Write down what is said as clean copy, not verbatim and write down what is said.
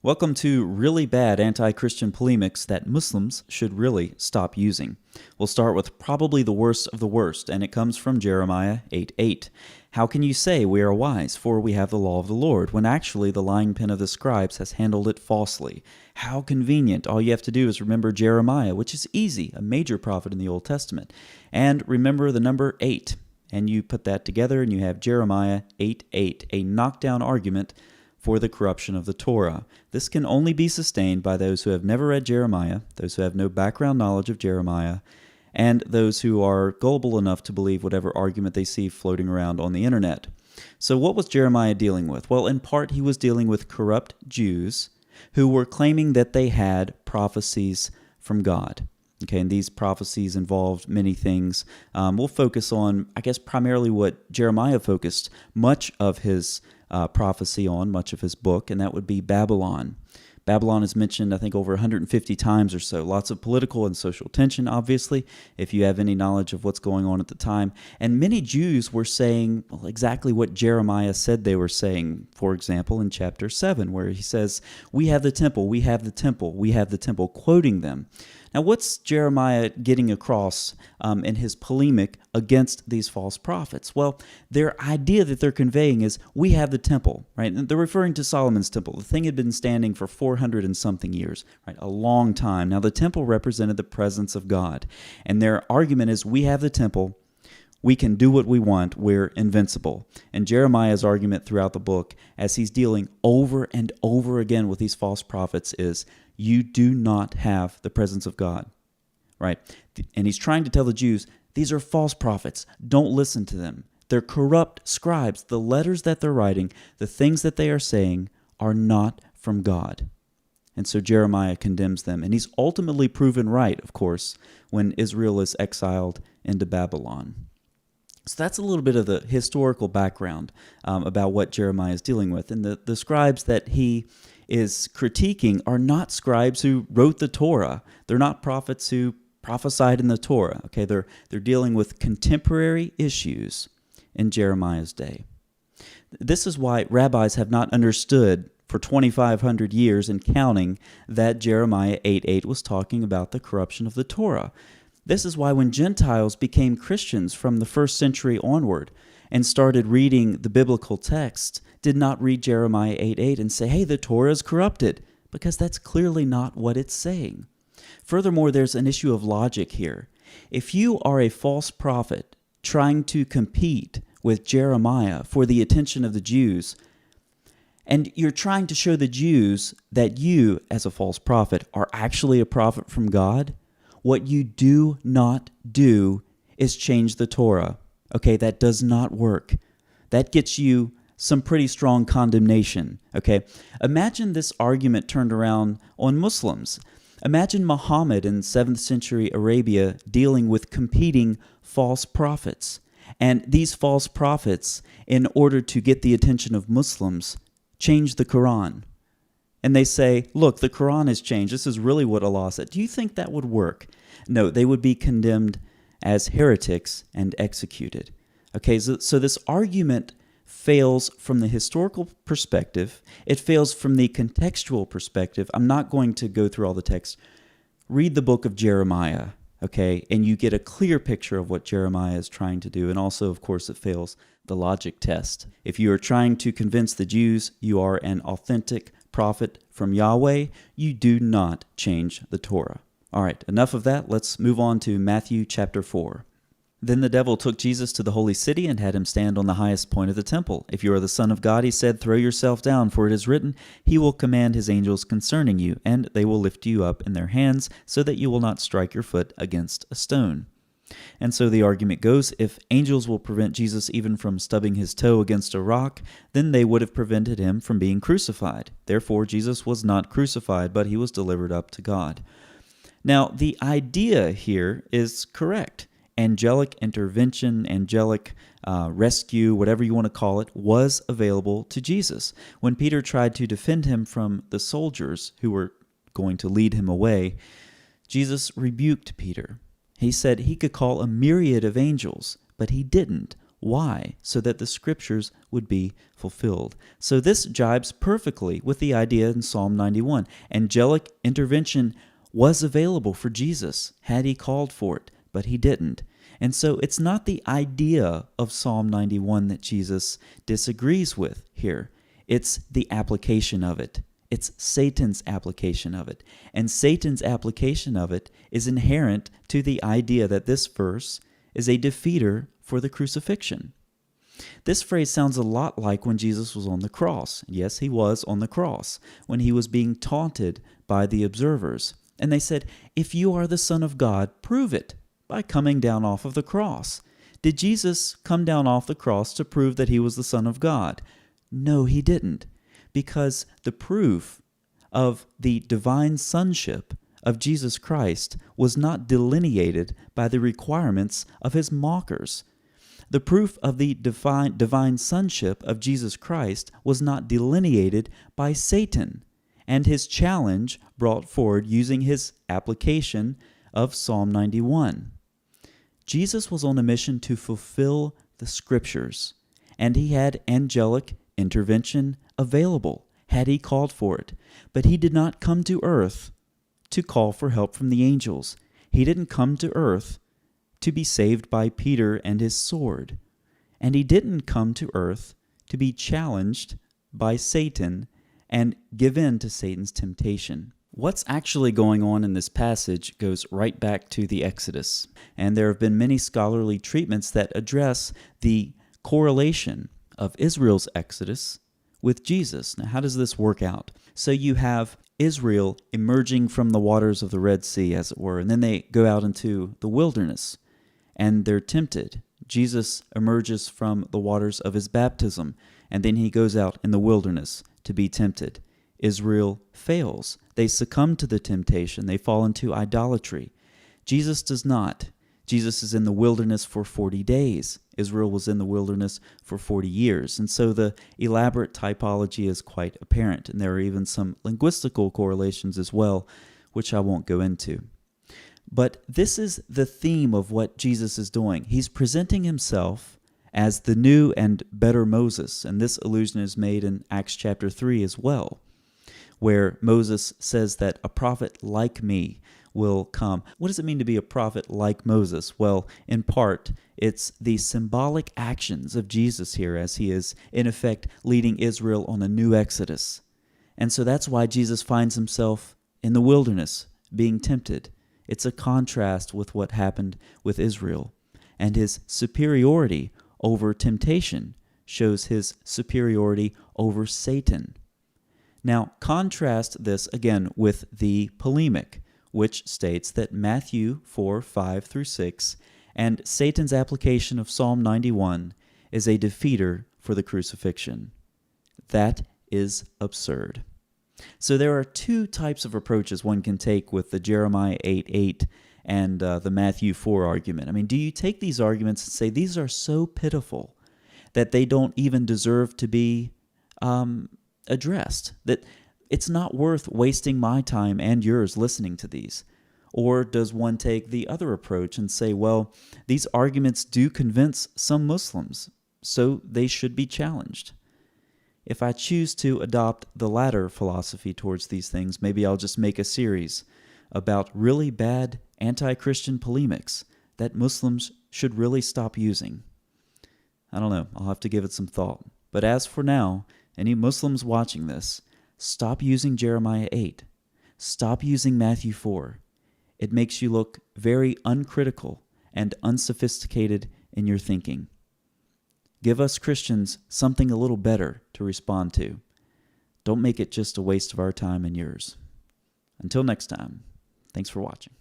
Welcome to really bad anti-Christian polemics that Muslims should really stop using. We'll start with probably the worst of the worst, and it comes from Jeremiah 8:8. How can you say we are wise, for we have the law of the Lord, when actually the lying pen of the scribes has handled it falsely? How convenient. All you have to do is remember Jeremiah, which is easy, a major prophet in the Old Testament, and remember the number 8. And you put that together and you have Jeremiah 8:8, a knockdown argument for the corruption of the Torah. This can only be sustained by those who have never read Jeremiah, those who have no background knowledge of Jeremiah, and those who are gullible enough to believe whatever argument they see floating around on the internet. So what was Jeremiah dealing with? Well, in part, he was dealing with corrupt Jews who were claiming that they had prophecies from God. Okay, and these prophecies involved many things. We'll focus on, I guess, primarily what Jeremiah focused much of his prophecy on, much of his book, and that would be Babylon. Babylon is mentioned, I think, over 150 times or so. Lots of political and social tension, obviously, if you have any knowledge of what's going on at the time. And many Jews were saying exactly what Jeremiah said they were saying. For example, in chapter 7, where he says, "We have the temple, we have the temple, we have the temple," quoting them. Now, what's Jeremiah getting across in his polemic against these false prophets? Well, their idea that they're conveying is, we have the temple, right? And they're referring to Solomon's temple. The thing had been standing for 400 and something years, right? A long time. Now, the temple represented the presence of God. And their argument is, we have the temple, we can do what we want, we're invincible. And Jeremiah's argument throughout the book, as he's dealing over and over again with these false prophets, is, you do not have the presence of God, right? And he's trying to tell the Jews, these are false prophets. Don't listen to them. They're corrupt scribes. The letters that they're writing, the things that they are saying, are not from God. And so Jeremiah condemns them. And he's ultimately proven right, of course, when Israel is exiled into Babylon. So that's a little bit of the historical background about what Jeremiah is dealing with. And the scribes that he is critiquing are not scribes who wrote the Torah. They're not prophets who prophesied in the Torah. Okay, they're dealing with contemporary issues in Jeremiah's day. This is why rabbis have not understood for 2,500 years and counting that Jeremiah 8:8 was talking about the corruption of the Torah. This is why when Gentiles became Christians from the first century onward and started reading the biblical text, did not read Jeremiah 8:8 and say, hey, the Torah is corrupted, because that's clearly not what it's saying. Furthermore, there's an issue of logic here. If you are a false prophet trying to compete with Jeremiah for the attention of the Jews, and you're trying to show the Jews that you, as a false prophet, are actually a prophet from God, what you do not do is change the Torah. Okay, that does not work. That gets you some pretty strong condemnation. Okay, imagine this argument turned around on Muslims. Imagine Muhammad in 7th century Arabia dealing with competing false prophets. And these false prophets, in order to get the attention of Muslims, change the Quran. And they say, look, the Quran has changed. This is really what Allah said. Do you think that would work? No, they would be condemned as heretics and executed. Okay, so this argument fails from the historical perspective. It fails from the contextual perspective. I'm not going to go through all the text. Read the book of Jeremiah, okay, and you get a clear picture of what Jeremiah is trying to do. And also, of course, it fails the logic test. If you are trying to convince the Jews you are an authentic prophet from Yahweh, you do not change the Torah. All right, enough of that. Let's move on to Matthew chapter 4. Then the devil took Jesus to the holy city and had him stand on the highest point of the temple. If you are the Son of God, he said, throw yourself down, for it is written, he will command his angels concerning you, and they will lift you up in their hands, so that you will not strike your foot against a stone. And so the argument goes, if angels will prevent Jesus even from stubbing his toe against a rock, then they would have prevented him from being crucified. Therefore, Jesus was not crucified, but he was delivered up to God. Now, the idea here is correct. Angelic intervention, angelic rescue, whatever you want to call it, was available to Jesus. When Peter tried to defend him from the soldiers who were going to lead him away, Jesus rebuked Peter. He said he could call a myriad of angels, but he didn't. Why? So that the scriptures would be fulfilled. So this jibes perfectly with the idea in Psalm 91. Angelic intervention was available for Jesus had he called for it, but he didn't. And so it's not the idea of Psalm 91 that Jesus disagrees with here. It's the application of it. It's Satan's application of it. And Satan's application of it is inherent to the idea that this verse is a defeater for the crucifixion. This phrase sounds a lot like when Jesus was on the cross. Yes, he was on the cross, when he was being taunted by the observers. And they said, "If you are the Son of God, prove it by coming down off of the cross." Did Jesus come down off the cross to prove that he was the Son of God? No, he didn't, because the proof of the divine sonship of Jesus Christ was not delineated by the requirements of his mockers. The proof of the divine sonship of Jesus Christ was not delineated by Satan and his challenge brought forward using his application of Psalm 91. Jesus was on a mission to fulfill the scriptures, and he had angelic intervention available had he called for it. But he did not come to earth to call for help from the angels. He didn't come to earth to be saved by Peter and his sword. And he didn't come to earth to be challenged by Satan and give in to Satan's temptation. What's actually going on in this passage goes right back to the Exodus. And there have been many scholarly treatments that address the correlation of Israel's Exodus with Jesus. Now, how does this work out? So you have Israel emerging from the waters of the Red Sea, as it were, and then they go out into the wilderness, and they're tempted. Jesus emerges from the waters of his baptism, and then he goes out in the wilderness to be tempted. Israel fails. They succumb to the temptation. They fall into idolatry. Jesus does not. Jesus is in the wilderness for 40 days. Israel was in the wilderness for 40 years. And so the elaborate typology is quite apparent. And there are even some linguistical correlations as well, which I won't go into. But this is the theme of what Jesus is doing. He's presenting himself as the new and better Moses. And this allusion is made in Acts chapter 3 as well, where Moses says that a prophet like me will come. What does it mean to be a prophet like Moses? Well, in part, it's the symbolic actions of Jesus here as he is, in effect, leading Israel on a new exodus. And so that's why Jesus finds himself in the wilderness, being tempted. It's a contrast with what happened with Israel. And his superiority over temptation shows his superiority over Satan. Now, contrast this again with the polemic, which states that Matthew 4:5-6 and Satan's application of Psalm 91 is a defeater for the crucifixion. That is absurd. So there are two types of approaches one can take with the Jeremiah 8:8 and the Matthew 4 argument. I mean, do you take these arguments and say these are so pitiful that they don't even deserve to be addressed, that it's not worth wasting my time and yours listening to these? Or does one take the other approach and say, well, these arguments do convince some Muslims, so they should be challenged? If I choose to adopt the latter philosophy towards these things, maybe I'll just make a series about really bad anti-Christian polemics that Muslims should really stop using. I don't know. I'll have to give it some thought. But as for now, any Muslims watching this, stop using Jeremiah 8. Stop using Matthew 4. It makes you look very uncritical and unsophisticated in your thinking. Give us Christians something a little better to respond to. Don't make it just a waste of our time and yours. Until next time, thanks for watching.